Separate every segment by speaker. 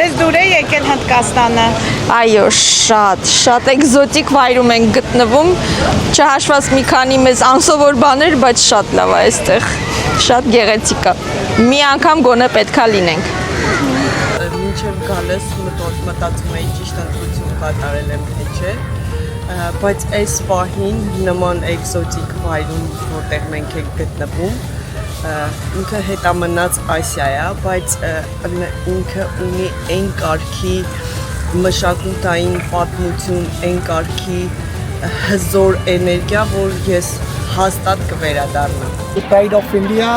Speaker 1: Ձեզ դուր է եկել Հնդկաստանը։
Speaker 2: Այո, շատ էկզոտիկ վայրում ենք գտնվում, չհաշված մի քանի մեզ անսովոր բաներ, բայց շատ լավ է այստեղ, շատ գեղեցիկ է, մի անգամ գոնե պետքա լինենք։
Speaker 3: Մինչև գալես մտածում էի ճիշտ ընտրություն կատարել եմ թե չէ, բայց այս պահին նման էկզոտիկ վայրում, որտեղ մենք ենք գտնվում, ինքը հետամնաց Ասիա է, բայց ինքը ունի այն կարգի մշակութային պատմություն, այն կարգի հզոր էներգիա, որ ես հաստատ կվերադառնամ։
Speaker 4: The Pride of India,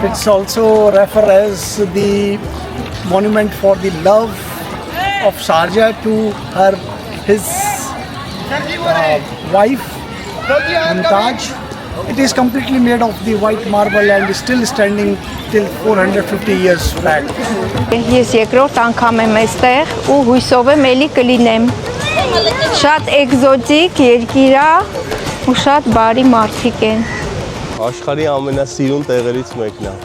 Speaker 4: it's also referred as the monument for the love of Sharjah to his wife, Mumtaz. It is completely made of the white marble and is still standing till 450 years back.
Speaker 5: Ես երկրորդ անգամ եմ այստեղ ու հույսով եմ էլի կլինեմ։ Շատ էկզոտիկ երկիր է ու շատ բարի մարդիկ են։
Speaker 6: Աշխարհի ամենասիրուն տեղերից մեկն է։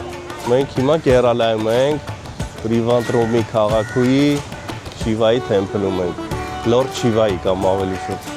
Speaker 6: Մենք հիմա Կերալայում ենք, Տրիվանդրոմի քաղաքի Շիվայի թեմպլում ենք։ Լորդ Շիվայի կամ ավելի շուտ։